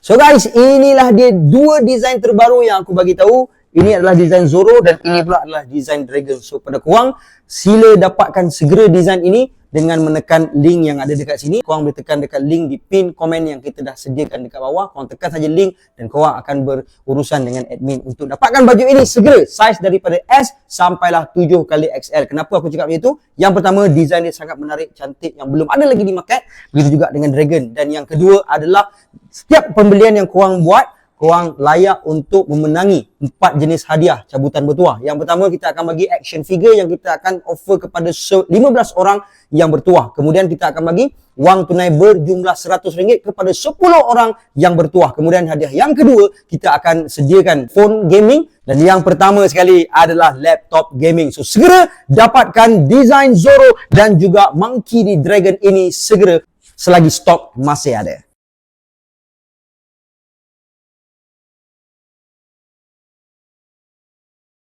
So guys, inilah dia dua design terbaru yang aku bagi tahu. Ini adalah design Zoro dan ini pula adalah design Dragon. So pada korang, sila dapatkan segera design ini dengan menekan link yang ada dekat sini. Korang boleh tekan dekat link di pin komen yang kita dah sediakan dekat bawah. Korang tekan saja link dan korang akan berurusan dengan admin untuk dapatkan baju ini segera. Saiz daripada S sampailah 7XL. Kenapa aku cakap macam itu? Yang pertama, design dia sangat menarik, cantik, yang belum ada lagi di market. Begitu juga dengan Dragon. Dan yang kedua adalah setiap pembelian yang korang buat, korang layak untuk memenangi 4 jenis hadiah cabutan bertuah. Yang pertama, kita akan bagi action figure yang kita akan offer kepada 15 orang yang bertuah. Kemudian kita akan bagi wang tunai berjumlah RM100 kepada 10 orang yang bertuah. Kemudian hadiah yang kedua, kita akan sediakan phone gaming. Dan yang pertama sekali adalah laptop gaming. So segera dapatkan design Zoro dan juga Monkey di Dragon ini segera selagi stok masih ada.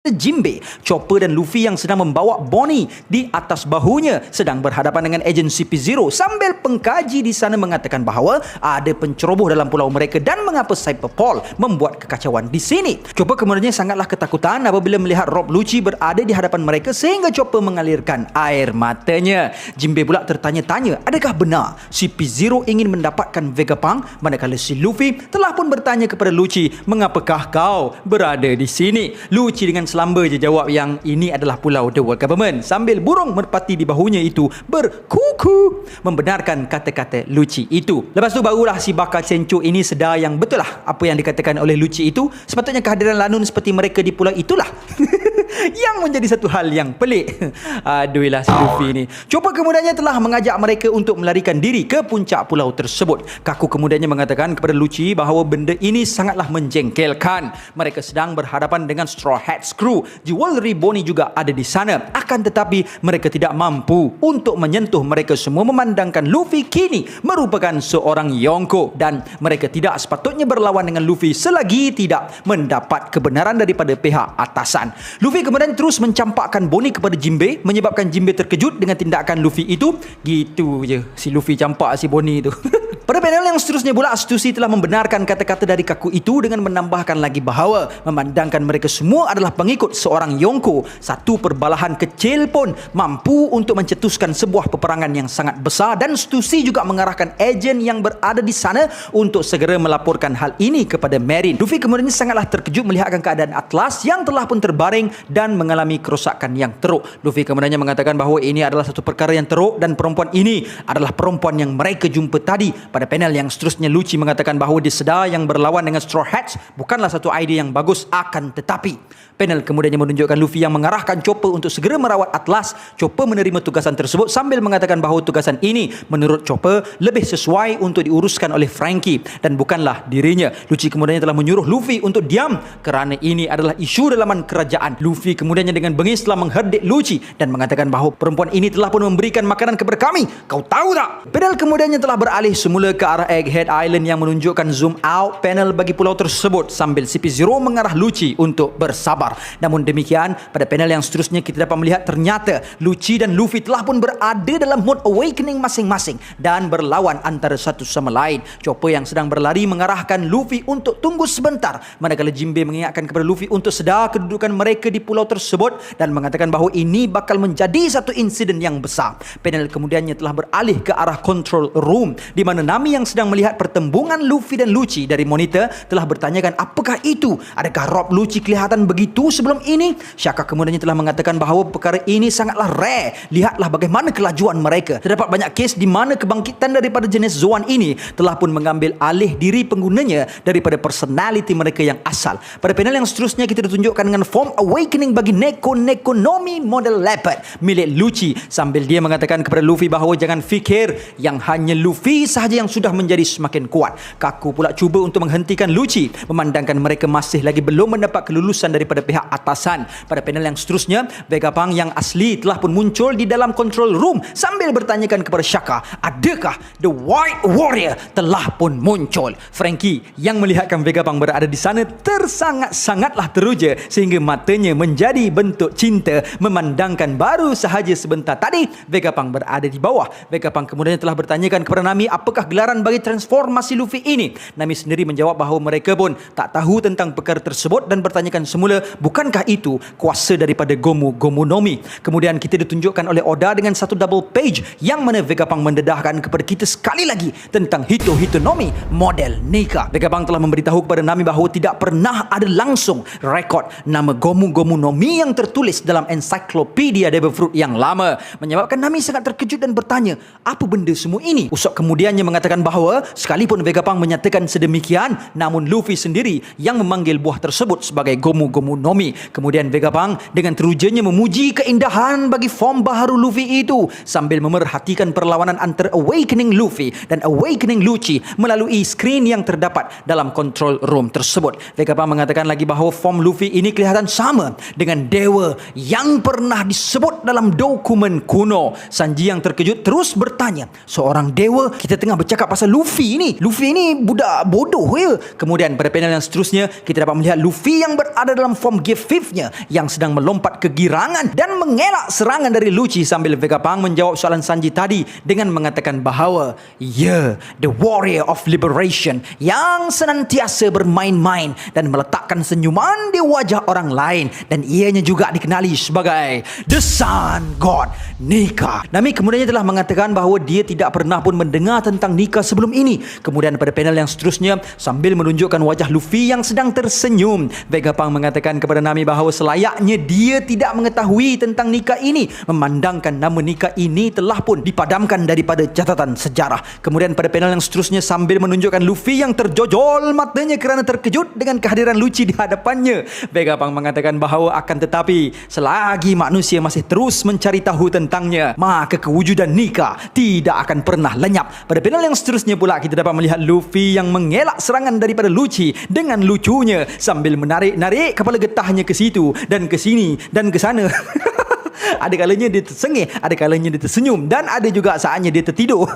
Jinbe, Chopper dan Luffy yang sedang membawa Bonnie di atas bahunya sedang berhadapan dengan ejen CP0 sambil pengkaji di sana mengatakan bahawa ada penceroboh dalam pulau mereka dan mengapa Cyber Paul membuat kekacauan di sini. Chopper kemudiannya sangatlah ketakutan apabila melihat Rob Lucci berada di hadapan mereka sehingga Chopper mengalirkan air matanya. Jinbe pula tertanya-tanya, adakah benar CP0 ingin mendapatkan Vegapunk, manakala si Luffy telah pun bertanya kepada Lucci, mengapakah kau berada di sini? Lucci dengan selamba je jawab yang ini adalah pulau The World Government sambil burung merpati di bahunya itu berkuku membenarkan kata-kata Lucci itu. Lepas tu barulah si bakal Sencho ini sedar yang betul lah apa yang dikatakan oleh Lucci itu. Sepatutnya kehadiran Lanun seperti mereka di pulau itulah yang menjadi satu hal yang pelik. Aduhlah si Luffy ni. Chopper kemudiannya telah mengajak mereka untuk melarikan diri ke puncak pulau tersebut. Kaku kemudiannya mengatakan kepada Lucci bahawa benda ini sangatlah menjengkelkan. Mereka sedang berhadapan dengan Straw Hats Crew. Jewelry Bonnie juga ada di sana. Akan tetapi mereka tidak mampu untuk menyentuh mereka semua memandangkan Luffy kini merupakan seorang Yonko dan mereka tidak sepatutnya berlawan dengan Luffy selagi tidak mendapat kebenaran daripada pihak atasan. Luffy kemudian terus mencampakkan Bonnie kepada Jinbe menyebabkan Jinbe terkejut dengan tindakan Luffy itu. Gitu je si Luffy campak si Bonnie itu. Pada panel yang seterusnya pula, Stussy telah membenarkan kata-kata dari Kaku itu dengan menambahkan lagi bahawa memandangkan mereka semua adalah pengikut seorang Yonko, satu perbalahan kecil pun mampu untuk mencetuskan sebuah peperangan yang sangat besar dan Stussy juga mengarahkan ejen yang berada di sana untuk segera melaporkan hal ini kepada Marine. Luffy kemudian sangatlah terkejut melihatkan keadaan Atlas yang telah pun terbaring dan mengalami kerosakan yang teruk. Luffy kemudiannya mengatakan bahawa ini adalah satu perkara yang teruk dan perempuan ini adalah perempuan yang mereka jumpa tadi. Pada panel yang seterusnya, Lucci mengatakan bahawa dia sedar yang berlawan dengan Straw Hats bukanlah satu idea yang bagus, akan tetapi panel kemudiannya menunjukkan Luffy yang mengarahkan Chopper untuk segera merawat Atlas. Chopper menerima tugasan tersebut sambil mengatakan bahawa tugasan ini menurut Chopper lebih sesuai untuk diuruskan oleh Franky dan bukanlah dirinya. Lucci kemudiannya telah menyuruh Luffy untuk diam kerana ini adalah isu dalaman kerajaan. Luffy kemudiannya dengan bengis telah mengherdik Lucci dan mengatakan bahawa perempuan ini telah pun memberikan makanan kepada kami. Kau tahu tak? Panel kemudiannya telah beralih semula ke arah Egghead Island yang menunjukkan zoom out panel bagi pulau tersebut sambil CP0 mengarah Lucci untuk bersabar. Namun demikian, pada panel yang seterusnya kita dapat melihat ternyata Lucci dan Luffy telah pun berada dalam mode awakening masing-masing dan berlawan antara satu sama lain. Chopper yang sedang berlari mengarahkan Luffy untuk tunggu sebentar, manakala Jinbe mengingatkan kepada Luffy untuk sedar kedudukan mereka di pulau tersebut dan mengatakan bahawa ini bakal menjadi satu insiden yang besar. Panel kemudiannya telah beralih ke arah control room di mana Nami yang sedang melihat pertembungan Luffy dan Lucci dari monitor telah bertanyakan apakah itu? Adakah Rob Lucci kelihatan begitu sebelum ini? Shaka kemudiannya telah mengatakan bahawa perkara ini sangatlah rare. Lihatlah bagaimana kelajuan mereka. Terdapat banyak kes di mana kebangkitan daripada jenis Zoan ini telah pun mengambil alih diri penggunanya daripada personality mereka yang asal. Pada panel yang seterusnya kita ditunjukkan dengan form awakening bagi Neko Nekonomi model leopard milik Lucci sambil dia mengatakan kepada Luffy bahawa jangan fikir yang hanya Luffy sahaja yang sudah menjadi semakin kuat. Kaku pula cuba untuk menghentikan Lucci memandangkan mereka masih lagi belum mendapat kelulusan daripada pihak atasan. Pada panel yang seterusnya, Vegapunk yang asli telah pun muncul di dalam control room sambil bertanyakan kepada Shaka, adakah The White Warrior telah pun muncul? Franky yang melihatkan Vegapunk berada di sana tersangat-sangatlah teruja sehingga matanya menjadi bentuk cinta memandangkan baru sahaja sebentar tadi Vegapunk berada di bawah. Vegapunk kemudian telah bertanyakan kepada Nami apakah gelaran bagi transformasi Luffy ini. Nami sendiri menjawab bahawa mereka pun tak tahu tentang perkara tersebut dan bertanyakan semula bukankah itu kuasa daripada Gomu Gomu no Mi. Kemudian kita ditunjukkan oleh Oda dengan satu double page yang mana Vegapunk mendedahkan kepada kita sekali lagi tentang Hito Hito no Mi model Nika. Vegapunk telah memberitahu kepada Nami bahawa tidak pernah ada langsung rekod nama Gomu Gomu no Mi yang tertulis dalam ensiklopedia Devil Fruit yang lama, menyebabkan Nami sangat terkejut dan bertanya, apa benda semua ini? Usopp kemudiannya mengatakan bahawa sekalipun Vegapunk menyatakan sedemikian, namun Luffy sendiri yang memanggil buah tersebut sebagai Gomu Gomu no Mi. Kemudian Vegapunk dengan terujanya memuji keindahan bagi form baharu Luffy itu sambil memerhatikan perlawanan antara Awakening Luffy dan Awakening Lucci melalui skrin yang terdapat dalam control room tersebut. Vegapunk mengatakan lagi bahawa form Luffy ini kelihatan sama dengan dewa yang pernah disebut dalam dokumen kuno. Sanji yang terkejut terus bertanya, seorang dewa? Kita tengah bercakap pasal Luffy ini. Luffy ini budak bodoh ya. Kemudian pada panel yang seterusnya kita dapat melihat Luffy yang berada dalam form G5-nya yang sedang melompat ke girangan dan mengelak serangan dari Lucci sambil Vegapunk menjawab soalan Sanji tadi dengan mengatakan bahawa the warrior of liberation yang senantiasa bermain-main dan meletakkan senyuman di wajah orang lain, dan ianya juga dikenali sebagai The Sun God Nika. Nami kemudiannya telah mengatakan bahawa dia tidak pernah pun mendengar tentang Nika sebelum ini. Kemudian pada panel yang seterusnya sambil menunjukkan wajah Luffy yang sedang tersenyum, Vegapunk mengatakan kepada Nami bahawa selayaknya dia tidak mengetahui tentang Nika ini, memandangkan nama Nika ini telah pun dipadamkan daripada catatan sejarah. Kemudian pada panel yang seterusnya sambil menunjukkan Luffy yang terjojol matanya kerana terkejut dengan kehadiran Lucci di hadapannya, Vegapunk mengatakan bahawa akan tetapi selagi manusia masih terus mencari tahu tentangnya, maka kewujudan Nika tidak akan pernah lenyap. Pada panel yang seterusnya pula kita dapat melihat Luffy yang mengelak serangan daripada Lucci dengan lucunya sambil menarik-narik kepala getahnya ke situ dan ke sini dan ke sana. Ada kalanya dia tersengih, ada kalanya dia tersenyum, dan ada juga saatnya dia tertidur.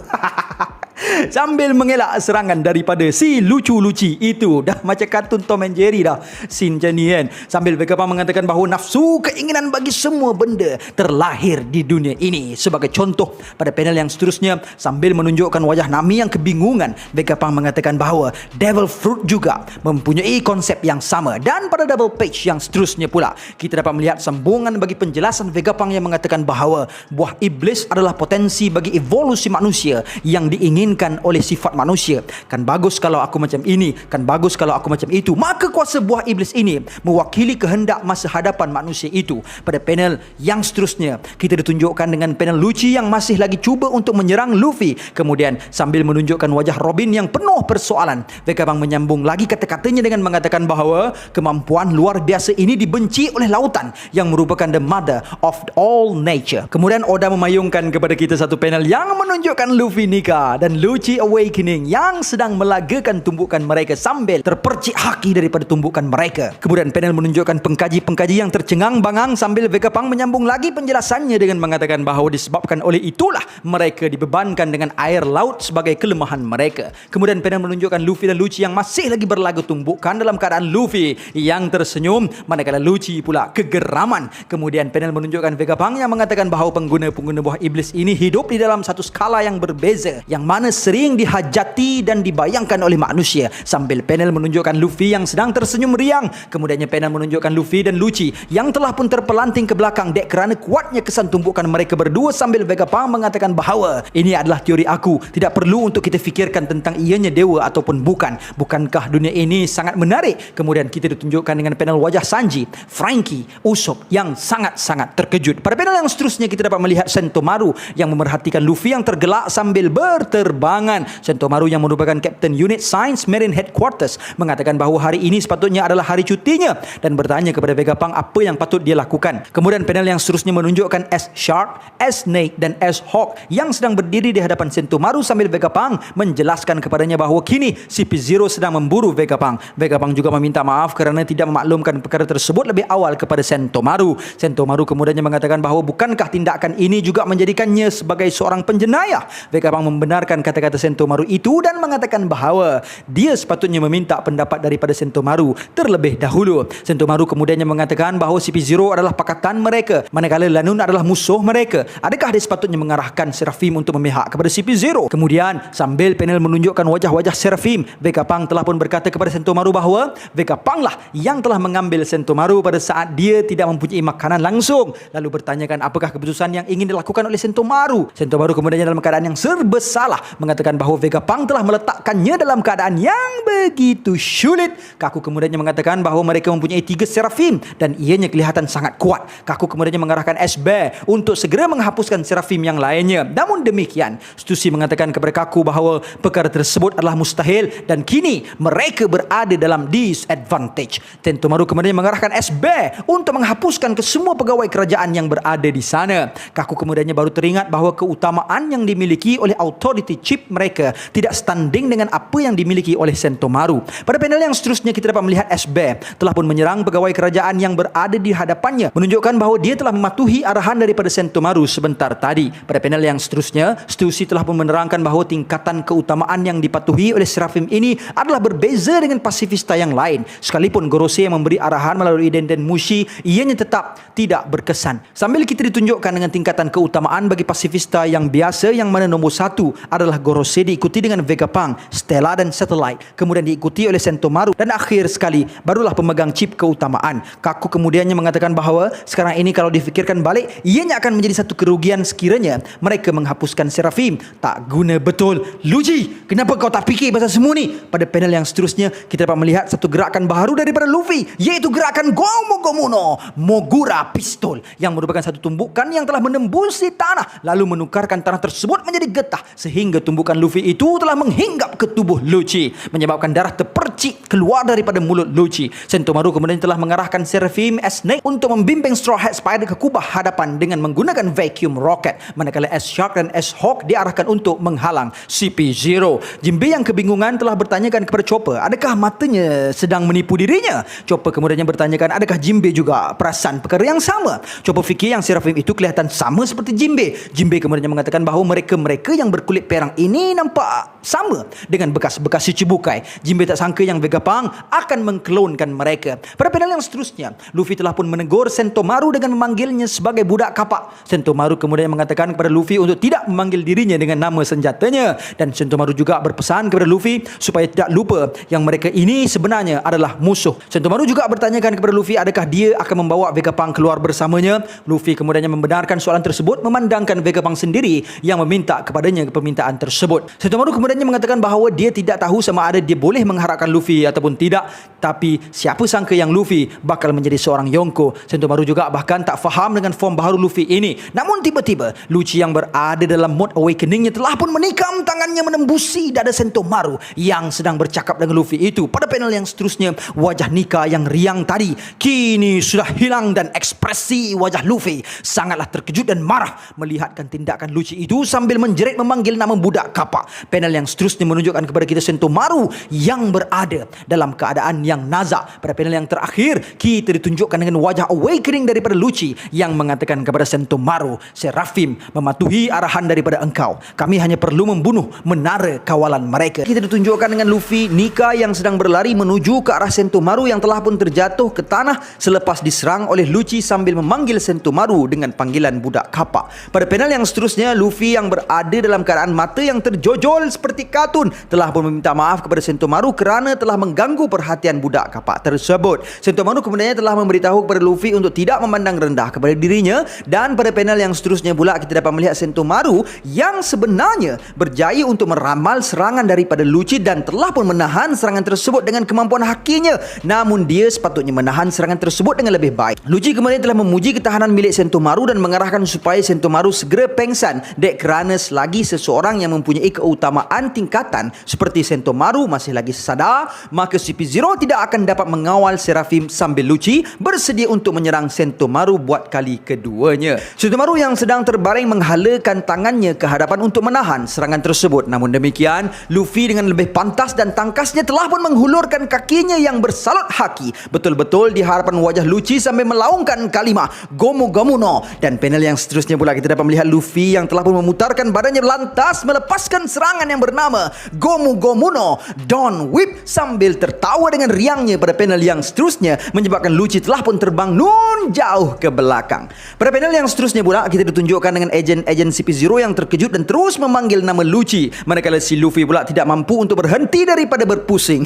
Sambil mengelak serangan daripada si lucu-luci itu. Dah macam kartun Tom and Jerry dah scene macam ni kan. Sambil Vegapunk mengatakan bahawa nafsu keinginan bagi semua benda terlahir di dunia ini. Sebagai contoh pada panel yang seterusnya sambil menunjukkan wajah Nami yang kebingungan, Vegapunk mengatakan bahawa Devil Fruit juga mempunyai konsep yang sama. Dan pada double page yang seterusnya pula kita dapat melihat sambungan bagi penjelasan Vegapunk yang mengatakan bahawa buah iblis adalah potensi bagi evolusi manusia yang diinginkan oleh sifat manusia. Kan bagus kalau aku macam ini, kan bagus kalau aku macam itu. Maka kuasa buah iblis ini mewakili kehendak masa hadapan manusia itu. Pada panel yang seterusnya kita ditunjukkan dengan panel Lucci yang masih lagi cuba untuk menyerang Luffy. Kemudian sambil menunjukkan wajah Robin yang penuh persoalan, Vegapunk menyambung lagi kata-katanya dengan mengatakan bahawa kemampuan luar biasa ini dibenci oleh lautan yang merupakan the mother of all nature. Kemudian Oda memayungkan kepada kita satu panel yang menunjukkan Luffy Nika dan Lucci Awakening yang sedang melagakan tumbukan mereka sambil terpercik haki daripada tumbukan mereka. Kemudian panel menunjukkan pengkaji-pengkaji yang tercengang-bangang sambil Vegapunk menyambung lagi penjelasannya dengan mengatakan bahawa disebabkan oleh itulah mereka dibebankan dengan air laut sebagai kelemahan mereka. Kemudian panel menunjukkan Luffy dan Lucci yang masih lagi berlaga tumbukan dalam keadaan Luffy yang tersenyum manakala Lucci pula kegeraman. Kemudian panel menunjukkan Vegapunk yang mengatakan bahawa pengguna-pengguna buah iblis ini hidup di dalam satu skala yang berbeza yang mana sering dihajati dan dibayangkan oleh manusia. Sambil panel menunjukkan Luffy yang sedang tersenyum riang. Kemudiannya panel menunjukkan Luffy dan Lucci yang telah pun terpelanting ke belakang dek kerana kuatnya kesan tumbukan mereka berdua sambil Vegapunk mengatakan bahawa ini adalah teori aku. Tidak perlu untuk kita fikirkan tentang ianya dewa ataupun bukan. Bukankah dunia ini sangat menarik? Kemudian kita ditunjukkan dengan panel wajah Sanji, Franky, Usopp yang sangat-sangat terkejut. Pada panel yang seterusnya kita dapat melihat Sentomaru yang memerhatikan Luffy yang tergelak sambil berterbangan. Sentomaru yang merupakan Kapten Unit Science Marine Headquarters mengatakan bahawa hari ini sepatutnya adalah hari cutinya dan bertanya kepada Vegapunk apa yang patut dia lakukan. Kemudian panel yang seterusnya menunjukkan S-Shark, S-Snake dan S-Hawk yang sedang berdiri di hadapan Sentomaru sambil Vegapunk menjelaskan kepadanya bahawa kini CP0 sedang memburu Vegapunk. Vegapunk juga meminta maaf kerana tidak memaklumkan perkara tersebut lebih awal kepada Sentomaru. Sentomaru kemudiannya mengatakan bahawa bukankah tindakan ini juga menjadikannya sebagai seorang penjenayah. Vegapunk membenarkan kata-kata Sentomaru itu dan mengatakan bahawa dia sepatutnya meminta pendapat daripada Sentomaru terlebih dahulu. Sentomaru kemudiannya mengatakan bahawa CP0 adalah pakatan mereka, manakala Lanun adalah musuh mereka. Adakah dia sepatutnya mengarahkan Seraphim untuk memihak kepada CP0? Kemudian sambil panel menunjukkan wajah-wajah Seraphim, Vegapunk telah pun berkata kepada Sentomaru bahawa Vegapunk lah yang telah mengambil Sentomaru pada saat dia tidak mempunyai makanan langsung. Lalu bertanyakan apakah keputusan yang ingin dilakukan oleh Sentomaru. Sentomaru kemudian dalam keadaan yang serba salah mengatakan bahawa Vegapunk telah meletakkannya dalam keadaan yang begitu sulit. Kaku kemudiannya mengatakan bahawa mereka mempunyai 3 Seraphim dan ianya kelihatan sangat kuat. Kaku kemudiannya mengarahkan S-Bear untuk segera menghapuskan Seraphim yang lainnya. Namun demikian, Stussy mengatakan kepada Kaku bahawa perkara tersebut adalah mustahil dan kini mereka berada dalam disadvantage. Sentomaru kemudian mengarahkan S-Bear untuk menghapuskan kesemua pegawai kerajaan yang berada di sana. Kaku kemudiannya baru teringat bahawa keutamaan yang dimiliki oleh authority chip mereka tidak standing dengan apa yang dimiliki oleh Sentomaru. Pada panel yang seterusnya kita dapat melihat S-Bear telah pun menyerang pegawai kerajaan yang berada di hadapannya, menunjukkan bahawa dia telah mematuhi arahan daripada Sentomaru sebentar tadi. Pada panel yang seterusnya, Stussy telah pun menerangkan bahawa tingkatan keutamaan yang dipatuhi oleh Seraphim ini adalah berbeza dengan pasifista yang lain. Sekalipun Gorosei yang memberi arahan melalui Denden Mushi, ianya tetap tidak berkesan. Sambil kita ditunjukkan dengan tingkatan keutamaan bagi pasifista yang biasa, yang mana nombor 1 adalah Gorosei diikuti dengan Vegapunk, Stella dan Satellite, kemudian diikuti oleh Sentomaru dan akhir sekali barulah pemegang chip keutamaan. Kaku kemudiannya mengatakan bahawa sekarang ini kalau difikirkan balik, ianya akan menjadi satu kerugian sekiranya mereka menghapuskan Seraphim. Tak guna betul. Luffy, kenapa kau tak fikir pasal semua ni? Pada panel yang seterusnya kita dapat melihat satu gerakan baru daripada Luffy, iaitu gerakan Gomu Gomu no Mogura Pistol, yang merupakan satu tumbukan yang telah menembusi tanah lalu menukarkan tanah tersebut menjadi getah sehingga tumbukan Luffy itu telah menghinggap ke tubuh Lucci, menyebabkan darah terpercik keluar daripada mulut Lucci. Sentomaru kemudian telah mengarahkan Seraphim S-Snake untuk membimbing Straw Hat Spider ke kubah hadapan dengan menggunakan vacuum rocket, manakala S-Shark dan S-Hawk diarahkan untuk menghalang CP0. Jinbe yang kebingungan telah bertanyakan kepada Chopper adakah matanya sedang menipu dirinya. Chopper kemudiannya bertanyakan adakah Jinbe juga perasan perkara yang sama. Chopper fikir yang Seraphim itu kelihatan sama seperti Jinbe. Jinbe kemudiannya mengatakan bahawa mereka yang berkulit perang ini nampak sama dengan bekas-bekas Shichibukai. Jinbe tak sangka yang Vegapunk akan mengklonkan mereka. Pada panel yang seterusnya, Luffy telah pun menegur Sentomaru dengan memanggilnya sebagai budak kapak. Sentomaru kemudian mengatakan kepada Luffy untuk tidak memanggil dirinya dengan nama senjatanya, dan Sentomaru juga berpesan kepada Luffy supaya tidak lupa yang mereka ini sebenarnya adalah musuh. Sentomaru juga bertanyakan kepada Luffy adakah dia akan membawa Vegapunk keluar bersamanya. Luffy kemudiannya membenarkan soalan tersebut, memandangkan Vegapunk sendiri yang meminta kepadanya permintaan tersebut. Sentomaru kemudiannya mengatakan bahawa dia tidak tahu sama ada dia boleh mengharapkan Luffy ataupun tidak, tapi siapa sangka yang Luffy bakal menjadi seorang Yonko. Sentomaru juga bahkan tak faham dengan form baru Luffy ini. Namun tiba-tiba Lucci yang berada dalam mode awakeningnya telah pun menikam tangannya menembusi dada Sentomaru yang sedang bercakap dengan Luffy itu. Pada panel yang seterusnya, wajah Nika yang riang tadi kini sudah hilang dan ekspresi wajah Luffy sangatlah terkejut dan marah melihatkan tindakan Lucci itu sambil menjerit memanggil nama budak kapak. Panel yang seterusnya menunjukkan kepada kita Sentomaru yang berada dalam keadaan yang nazak. Pada panel yang terakhir, kita ditunjukkan dengan wajah awakening daripada Lucci yang mengatakan kepada Sentomaru, Seraphim mematuhi arahan daripada engkau. Kami hanya perlu membunuh menara kawalan mereka. Kita ditunjukkan dengan Luffy, Nika yang sedang berlari menuju ke arah Sentomaru yang telah pun terjatuh ke tanah selepas diserang oleh Lucci sambil memanggil Sentomaru dengan panggilan budak kapak. Pada panel yang seterusnya, Luffy yang berada dalam keadaan mata yang terjojol seperti kartun telah pun meminta maaf kepada Sentomaru kerana telah mengganggu perhatian budak kapak tersebut. Sentomaru kemudian telah memberitahu kepada Luffy untuk tidak memandang rendah kepada dirinya, dan pada panel yang seterusnya pula kita dapat melihat Sentomaru yang sebenarnya berjaya untuk meramal serangan daripada Lucci dan telah pun menahan serangan tersebut dengan kemampuan hakinya. Namun dia sepatutnya menahan serangan tersebut dengan lebih baik. Lucci kemudian telah memuji ketahanan milik Sentomaru dan mengarahkan supaya Sentomaru segera pengsan dek kerana selagi seseorang yang mempunyai keutamaan kerajaan tingkatan seperti Sentomaru masih lagi sadar, maka CP0 tidak akan dapat mengawal Seraphim sambil Lucci bersedia untuk menyerang Sentomaru buat kali keduanya. Sentomaru yang sedang terbaring menghalakan tangannya ke hadapan untuk menahan serangan tersebut. Namun demikian, Luffy dengan lebih pantas dan tangkasnya telah pun menghulurkan kakinya yang bersalut haki betul-betul di hadapan wajah Lucci sambil melaungkan kalimah Gomu Gomu no. Dan panel yang seterusnya pula kita dapat melihat Luffy yang telah pun memutarkan badannya lantas melepaskan serangan yang bernama Gomu Gomu no Dawn Whip sambil tertawa dengan riangnya. Pada panel yang seterusnya menyebabkan Lucci telah pun terbang nun jauh ke belakang. Pada panel yang seterusnya pula kita ditunjukkan dengan ejen CP0 yang terkejut dan terus memanggil nama Lucci, manakala si Luffy pula tidak mampu untuk berhenti daripada berpusing.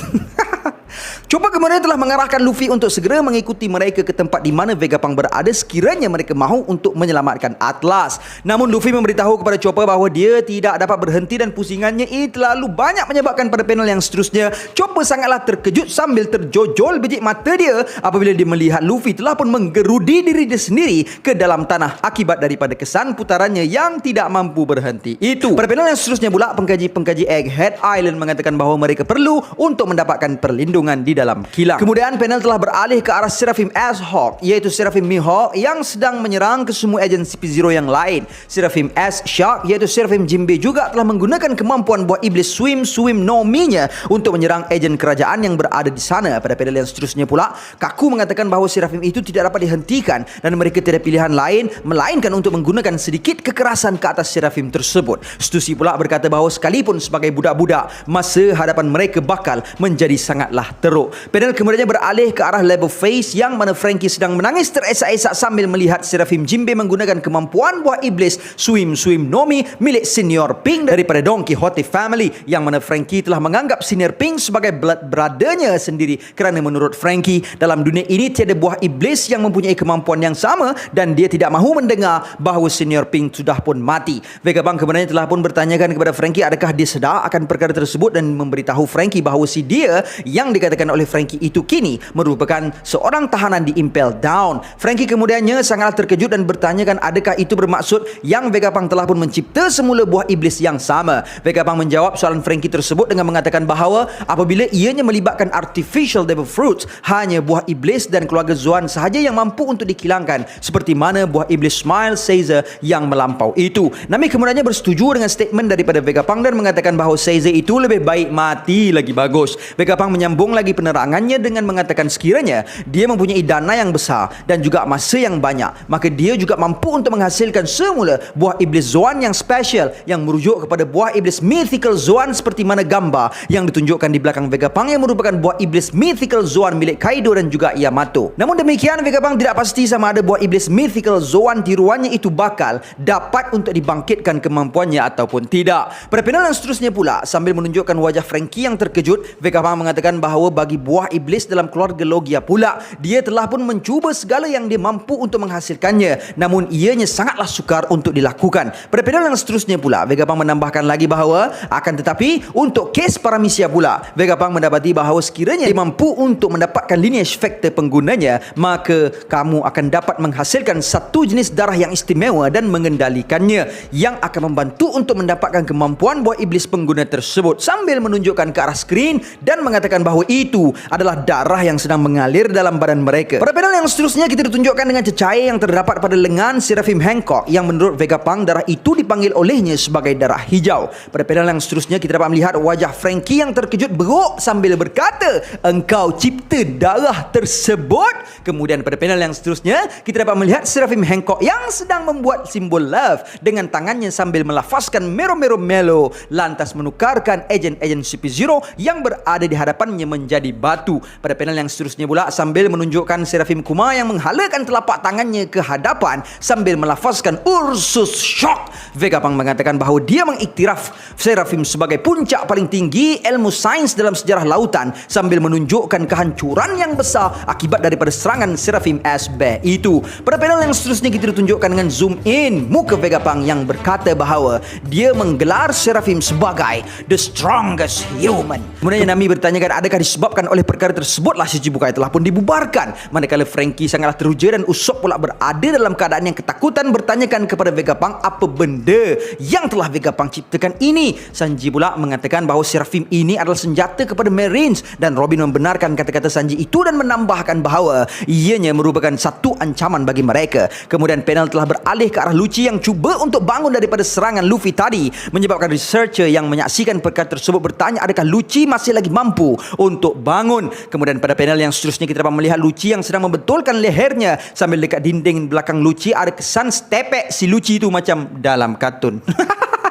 Chopper kemudian telah mengarahkan Luffy untuk segera mengikuti mereka ke tempat di mana Vegapunk berada sekiranya mereka mahu untuk menyelamatkan Atlas. Namun Luffy memberitahu kepada Chopper bahawa dia tidak dapat berhenti dan pusingannya ini terlalu banyak menyebabkan pada panel yang seterusnya Chopper sangatlah terkejut sambil terjojol biji mata dia apabila dia melihat Luffy telah pun menggerudi diri dia sendiri ke dalam tanah akibat daripada kesan putarannya yang tidak mampu berhenti itu. Pada panel yang seterusnya pula pengkaji Egghead Island mengatakan bahawa mereka perlu untuk mendapatkan perlindungan di dalam kilang. Kemudian panel telah beralih ke arah Seraphim S-Hawk, iaitu Seraphim Mihawk yang sedang menyerang ke semua ejen CP0 yang lain. Seraphim S-Shark iaitu Seraphim Jinbe juga telah menggunakan kemampuan buah iblis Swim no Mi-nya untuk menyerang ejen kerajaan yang berada di sana. Pada panel yang seterusnya pula, Kaku mengatakan bahawa Seraphim itu tidak dapat dihentikan dan mereka tidak pilihan lain melainkan untuk menggunakan sedikit kekerasan ke atas Seraphim tersebut. Stussy pula berkata bahawa sekalipun sebagai budak-budak, masa hadapan mereka bakal menjadi sangatlah teruk. Panel kemudiannya beralih ke arah level face yang mana Franky sedang menangis teresak-esak sambil melihat Seraphim Jinbe menggunakan kemampuan buah iblis Swim no Mi milik Senior Pink daripada Don Quixote family, yang mana Franky telah menganggap Senior Pink sebagai blood brother-nya sendiri kerana menurut Franky dalam dunia ini tiada buah iblis yang mempunyai kemampuan yang sama dan dia tidak mahu mendengar bahawa Senior Pink sudah pun mati. Vegapunk kemudian telah pun bertanyakan kepada Franky adakah dia sedar akan perkara tersebut dan memberitahu Franky bahawa si dia yang dikatakan oleh Franky itu kini merupakan seorang tahanan di Impel Down. Franky kemudiannya sangatlah terkejut dan bertanyakan adakah itu bermaksud yang Vegapunk telah pun mencipta semula buah iblis yang sama. Vegapunk menjawab soalan Franky tersebut dengan mengatakan bahawa apabila ianya melibatkan artificial devil fruits, hanya buah iblis dan keluarga Zoan sahaja yang mampu untuk dikilangkan seperti mana buah iblis Smile Caesar yang melampau itu. Nami kemudiannya bersetuju dengan statement daripada Vegapunk dan mengatakan bahawa Caesar itu lebih baik mati lagi bagus. Vegapunk menyambung lagi penerangannya dengan mengatakan sekiranya dia mempunyai dana yang besar dan juga masa yang banyak, maka dia juga mampu untuk menghasilkan semula buah iblis Zoan yang special yang merujuk kepada buah iblis mythical Zoan seperti mana gambar yang ditunjukkan di belakang Vegapunk yang merupakan buah iblis mythical Zoan milik Kaido dan juga Yamato. Namun demikian, Vegapunk tidak pasti sama ada buah iblis mythical Zoan tiruannya itu bakal dapat untuk dibangkitkan kemampuannya ataupun tidak. Pada panel yang seterusnya pula, sambil menunjukkan wajah Franky yang terkejut, Vegapunk mengatakan bahawa bagi buah iblis dalam keluarga Logia pula, dia telah pun mencuba segala yang dia mampu untuk menghasilkannya, namun ianya sangatlah sukar untuk dilakukan. Pada panel yang seterusnya pula, Vegapunk menambahkan lagi bahawa akan tetapi untuk kes Paramecia pula, Vegapunk mendapati bahawa sekiranya dia mampu untuk mendapatkan lineage factor penggunanya, maka kamu akan dapat menghasilkan satu jenis darah yang istimewa dan mengendalikannya yang akan membantu untuk mendapatkan kemampuan buah iblis pengguna tersebut, sambil menunjukkan ke arah skrin dan mengatakan bahawa itu adalah darah yang sedang mengalir dalam badan mereka. Pada panel yang seterusnya kita ditunjukkan dengan cecair yang terdapat pada lengan Seraphim Hancock yang menurut Vegapunk darah itu dipanggil olehnya sebagai darah hijau. Pada panel yang seterusnya kita dapat melihat wajah Franky yang terkejut beruk sambil berkata, engkau cipta darah tersebut. Kemudian pada panel yang seterusnya kita dapat melihat Seraphim Hancock yang sedang membuat simbol love dengan tangannya sambil melafazkan melo lantas menukarkan ejen CP0 yang berada di hadapannya menjadi batu. Pada panel yang seterusnya pula sambil menunjukkan Seraphim Kuma yang menghalakan telapak tangannya ke hadapan sambil melafazkan Ursus Shock. Vegapunk mengatakan bahawa dia mengiktiraf Seraphim sebagai puncak paling tinggi ilmu sains dalam sejarah lautan sambil menunjukkan kehancuran yang besar akibat daripada serangan Seraphim S-Bear itu. Pada panel yang seterusnya kita ditunjukkan dengan zoom in muka Vegapunk yang berkata bahawa dia menggelar Seraphim sebagai the strongest human. Kemudian Nami bertanyakan adakah disebabkan disebabkan oleh perkara tersebutlah si Cibukai telah pun dibubarkan. Manakala Frankie sangatlah teruja dan Usopp pula berada dalam keadaan yang ketakutan bertanyakan kepada Vegapunk apa benda yang telah Vegapunk ciptakan ini. Sanji pula mengatakan bahawa Seraphim ini adalah senjata kepada Marines dan Robin membenarkan kata-kata Sanji itu dan menambahkan bahawa ianya merupakan satu ancaman bagi mereka. Kemudian panel telah beralih ke arah Lucci yang cuba untuk bangun daripada serangan Luffy tadi, menyebabkan researcher yang menyaksikan perkara tersebut bertanya adakah Lucci masih lagi mampu untuk bangun. Kemudian pada panel yang seterusnya kita dapat melihat Lucci yang sedang membetulkan lehernya sambil dekat dinding belakang Lucci ada kesan stepek si Lucci itu macam dalam kartun.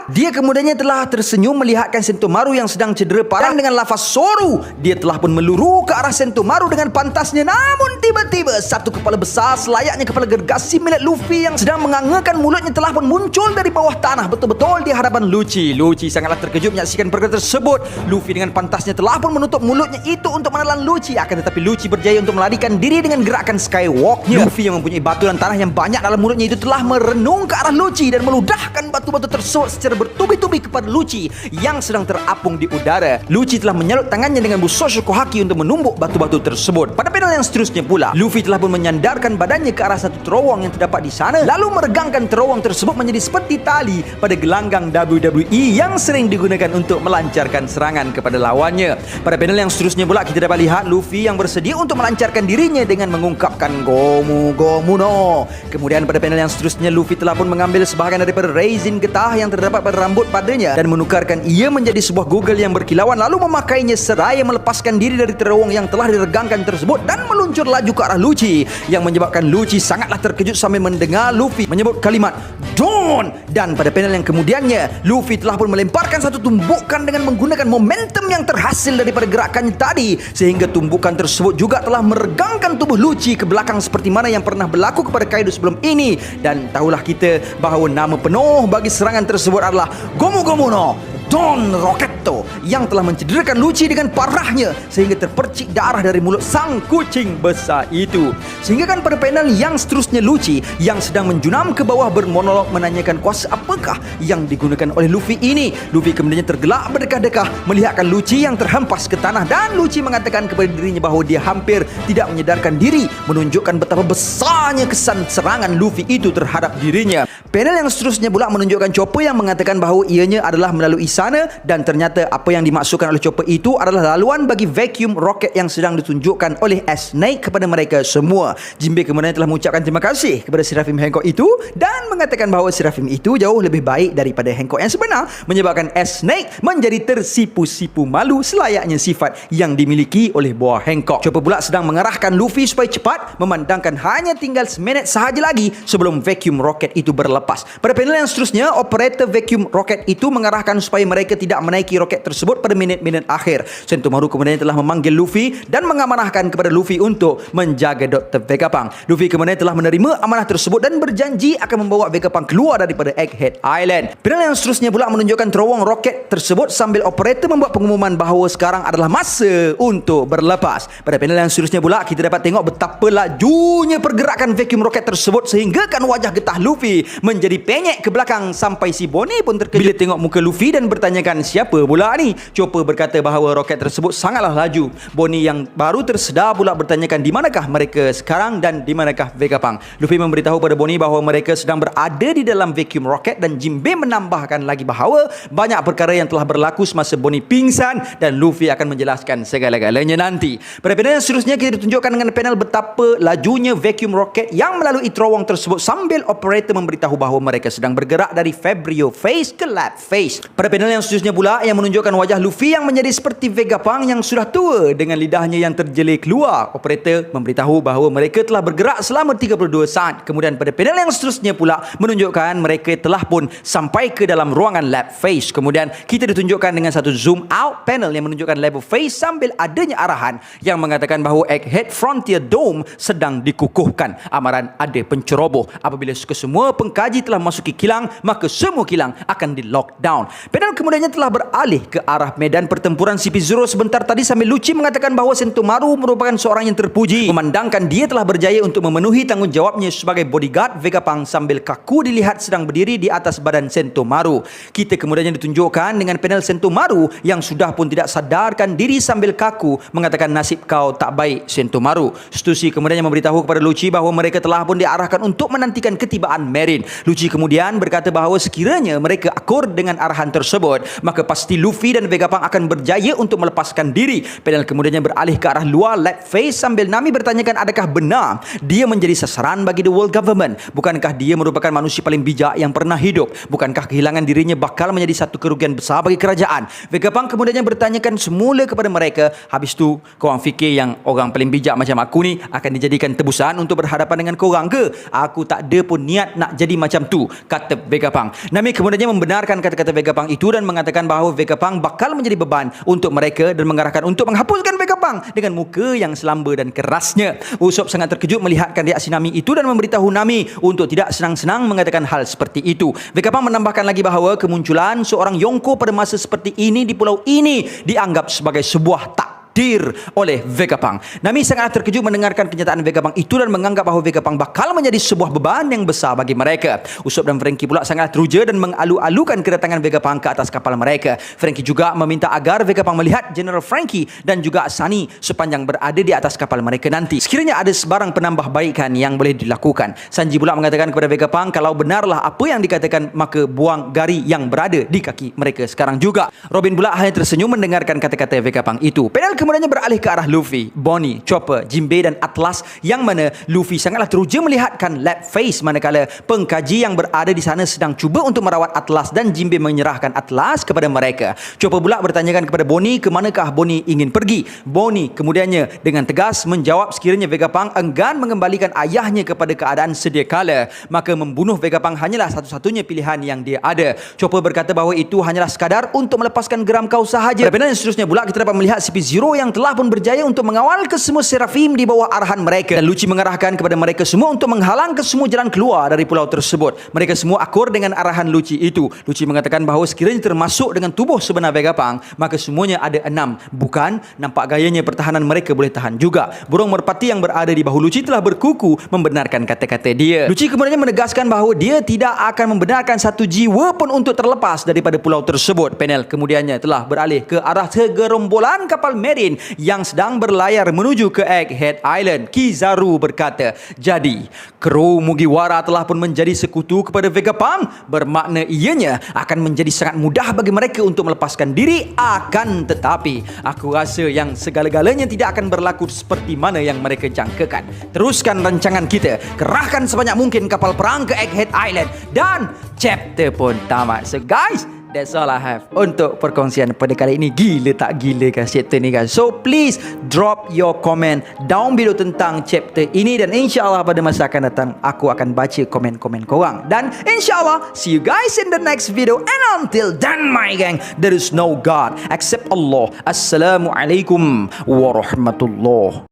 Dia kemudiannya telah tersenyum melihatkan Sentomaru yang sedang cedera parah dengan lafaz Soru. Dia telah pun meluru ke arah Sentomaru dengan pantasnya, namun tiba-tiba satu kepala besar selayaknya kepala gergasi milik Luffy yang sedang mengangakan mulutnya telah pun muncul dari bawah tanah betul-betul di hadapan Lucci. Lucci sangatlah terkejut menyaksikan perkara tersebut. Luffy dengan pantasnya telah pun menutup mulutnya itu untuk menelan Lucci, akan tetapi Lucci berjaya untuk melarikan diri dengan gerakan skywalknya. Luffy yang mempunyai batu dan tanah yang banyak dalam mulutnya itu telah merenung ke arah Lucci dan meludahkan batu-batu tersebut secara bertubi-tubi kepada Lucci yang sedang terapung di udara. Lucci telah menyalut tangannya dengan Busosho Kohaki untuk menumbuk batu-batu tersebut. Pada panel yang seterusnya pula, Luffy telah pun menyandarkan badannya ke arah satu terowong yang terdapat di sana, lalu meregangkan terowong tersebut menjadi seperti tali pada gelanggang WWE yang sering digunakan untuk melancarkan serangan kepada lawannya. Pada panel yang seterusnya pula kita dapat lihat Luffy yang bersedia untuk melancarkan dirinya dengan mengungkapkan Gomu Gomu no. Kemudian pada panel yang seterusnya Luffy telah pun mengambil sebahagian daripada resin getah yang terdapat pada rambut padanya dan menukarkan ia menjadi sebuah goggle yang berkilauan, lalu memakainya seraya melepaskan diri dari terowong yang telah diregangkan tersebut dan meluncur laju ke arah Lucci yang menyebabkan Lucci sangatlah terkejut sambil mendengar Luffy menyebut kalimat Dawn. Dan pada panel yang kemudiannya Luffy telah pun melemparkan satu tumbukan dengan menggunakan momentum yang terhasil daripada gerakannya tadi, sehingga tumbukan tersebut juga telah meregangkan tubuh Lucci ke belakang seperti mana yang pernah berlaku kepada Kaido sebelum ini. Dan tahulah kita bahawa nama penuh bagi serangan tersebut adalah Gomu Gomu no Don Rocketto yang telah mencederakan Lucci dengan parahnya sehingga terpercik darah dari mulut sang kucing besar itu. Sehingga kan pada panel yang seterusnya Lucci yang sedang menjunam ke bawah bermonolog menanyakan kuasa apakah yang digunakan oleh Luffy ini. Luffy kemudiannya tergelak berdekah-dekah melihatkan Lucci yang terhempas ke tanah dan Lucci mengatakan kepada dirinya bahawa dia hampir tidak menyedarkan diri, menunjukkan betapa besarnya kesan serangan Luffy itu terhadap dirinya. Panel yang seterusnya pula menunjukkan Chopper yang mengatakan bahawa ianya adalah melalui sana dan ternyata apa yang dimaksudkan oleh Chopper itu adalah laluan bagi vacuum rocket yang sedang ditunjukkan oleh S-Snake kepada mereka semua. Jinbe kemudian telah mengucapkan terima kasih kepada Seraphim Hancock itu dan mengatakan bahawa Seraphim itu jauh lebih baik daripada Hancock yang sebenar, menyebabkan S-Snake menjadi tersipu-sipu malu selayaknya sifat yang dimiliki oleh buah Hancock. Chopper pula sedang mengarahkan Luffy supaya cepat, memandangkan hanya tinggal seminit sahaja lagi sebelum vacuum rocket itu berlepas. Pada panel yang seterusnya, operator vacuum rocket itu mengarahkan supaya mereka tidak menaiki roket tersebut pada minit-minit akhir. Sentomaru kemudian telah memanggil Luffy dan mengamanahkan kepada Luffy untuk menjaga Dr. Vegapunk. Luffy kemudian telah menerima amanah tersebut dan berjanji akan membawa Vegapunk keluar daripada Egghead Island. Panel yang seterusnya pula menunjukkan terowong roket tersebut sambil operator membuat pengumuman bahawa sekarang adalah masa untuk berlepas. Pada panel yang seterusnya pula kita dapat tengok betapa lajunya pergerakan vacuum roket tersebut sehingga kan wajah getah Luffy menjadi penyek ke belakang sampai si Bonnie pun terkejut bila tengok muka Luffy dan bertanyakan siapa pula ni. Chopper berkata bahawa roket tersebut sangatlah laju. Bonnie yang baru tersedar pula bertanyakan di manakah mereka sekarang dan di manakah Vegapunk. Luffy memberitahu pada Bonnie bahawa mereka sedang berada di dalam vacuum rocket dan Jinbe menambahkan lagi bahawa banyak perkara yang telah berlaku semasa Bonnie pingsan dan Luffy akan menjelaskan segala-galanya nanti. Pada panel yang seterusnya kita ditunjukkan dengan panel betapa lajunya vacuum rocket yang melalui terowong tersebut sambil operator memberitahu bahawa mereka sedang bergerak dari Fabrio Face ke Lab Face. Pada panel yang seterusnya pula yang menunjukkan wajah Luffy yang menjadi seperti Vegapunk yang sudah tua dengan lidahnya yang terjelir keluar. Operator memberitahu bahawa mereka telah bergerak selama 32 saat. Kemudian pada panel yang seterusnya pula menunjukkan mereka telah pun sampai ke dalam ruangan Lab Face. Kemudian kita ditunjukkan dengan satu zoom out panel yang menunjukkan Lab Face sambil adanya arahan yang mengatakan bahawa Egghead Frontier Dome sedang dikukuhkan. Amaran ada penceroboh. Apabila kesemua pengkaji telah masuki kilang, maka semua kilang akan di lockdown. Panel kemudiannya telah beralih ke arah medan pertempuran CP0 sebentar tadi sambil Lucci mengatakan bahawa Sentomaru merupakan seorang yang terpuji memandangkan dia telah berjaya untuk memenuhi tanggungjawabnya sebagai bodyguard Vegapunk sambil Kaku dilihat sedang berdiri di atas badan Sentomaru. Kita kemudiannya ditunjukkan dengan panel Sentomaru yang sudah pun tidak sadarkan diri sambil kaku mengatakan nasib kau tak baik Sentomaru. Stussy kemudiannya memberitahu kepada Lucci bahawa mereka telah pun diarahkan untuk menantikan ketibaan Marine. Lucci kemudian berkata bahawa sekiranya mereka akur dengan arahan tersebut, maka pasti Luffy dan Vegapunk akan berjaya untuk melepaskan diri. Panel kemudiannya beralih ke arah luar lab face sambil Nami bertanyakan adakah benar dia menjadi sasaran bagi the world government. Bukankah dia merupakan manusia paling bijak yang pernah hidup? Bukankah kehilangan dirinya bakal menjadi satu kerugian besar bagi kerajaan? Vegapunk kemudiannya bertanyakan semula kepada mereka, habis tu korang fikir yang orang paling bijak macam aku ni akan dijadikan tebusan untuk berhadapan dengan korang ke? Aku tak ada pun niat nak jadi macam tu, kata Vegapunk. Nami kemudiannya membenarkan kata-kata Vegapunk itu dan mengatakan bahawa Vegapunk bakal menjadi beban untuk mereka dan mengarahkan untuk menghapuskan Vegapunk dengan muka yang selamba dan kerasnya. Usopp sangat terkejut melihatkan reaksi Nami itu dan memberitahu Nami untuk tidak senang-senang mengatakan hal seperti itu. Vegapunk menambahkan lagi bahawa kemunculan seorang Yonko pada masa seperti ini di pulau ini dianggap sebagai sebuah takdir oleh Vegapunk. Nami sangat terkejut mendengarkan kenyataan Vegapunk itu dan menganggap bahawa Vegapunk bakal menjadi sebuah beban yang besar bagi mereka. Usopp dan Franky pula sangat teruja dan mengalu-alukan kedatangan Vegapunk ke atas kapal mereka. Franky juga meminta agar Vegapunk melihat General Franky dan juga Sunny sepanjang berada di atas kapal mereka nanti. Sekiranya ada sebarang penambahbaikan yang boleh dilakukan. Sanji pula mengatakan kepada Vegapunk kalau benarlah apa yang dikatakan, maka buang gari yang berada di kaki mereka sekarang juga. Robin pula hanya tersenyum mendengarkan kata-kata Vegapunk itu. Panel kemudiannya beralih ke arah Luffy, Bonnie, Chopper, Jinbei dan Atlas yang mana Luffy sangatlah teruja melihatkan lab face manakala pengkaji yang berada di sana sedang cuba untuk merawat Atlas dan Jinbei menyerahkan Atlas kepada mereka. Chopper pula bertanyakan kepada Bonnie ke manakah Bonnie ingin pergi. Bonnie kemudiannya dengan tegas menjawab sekiranya Vegapunk enggan mengembalikan ayahnya kepada keadaan sedia kala, maka membunuh Vegapunk hanyalah satu-satunya pilihan yang dia ada. Chopper berkata bahawa itu hanyalah sekadar untuk melepaskan geram kau sahaja. Pada panel yang seterusnya pula kita dapat melihat CP0 yang telah pun berjaya untuk mengawal kesemua Seraphim di bawah arahan mereka dan Lucci mengarahkan kepada mereka semua untuk menghalang kesemua jalan keluar dari pulau tersebut. Mereka semua akur dengan arahan Lucci itu. Lucci mengatakan bahawa sekiranya termasuk dengan tubuh sebenar Vegapunk, maka semuanya ada 6. Bukan, nampak gayanya pertahanan mereka boleh tahan juga. Burung merpati yang berada di bahu Lucci telah berkuku membenarkan kata-kata dia. Lucci kemudian menegaskan bahawa dia tidak akan membenarkan satu jiwa pun untuk terlepas daripada pulau tersebut. Panel kemudiannya telah beralih ke arah segerombolan kapal Marine yang sedang berlayar menuju ke Egghead Island. Kizaru berkata, jadi kru Mugiwara telah pun menjadi sekutu kepada Vegapunk, bermakna ianya akan menjadi sangat mudah bagi mereka untuk melepaskan diri. Akan tetapi aku rasa yang segala-galanya tidak akan berlaku seperti mana yang mereka jangkakan. Teruskan rancangan kita, kerahkan sebanyak mungkin kapal perang ke Egghead Island dan chapter pun tamat. So guys, that's all I have untuk perkongsian pada kali ini. Gila tak gila kan chapter ni guys. So please drop your comment down below tentang chapter ini dan insyaAllah pada masa akan datang aku akan baca komen-komen korang. Dan insyaAllah see you guys in the next video. And until then my gang, there is no God except Allah. Assalamualaikum warahmatullahi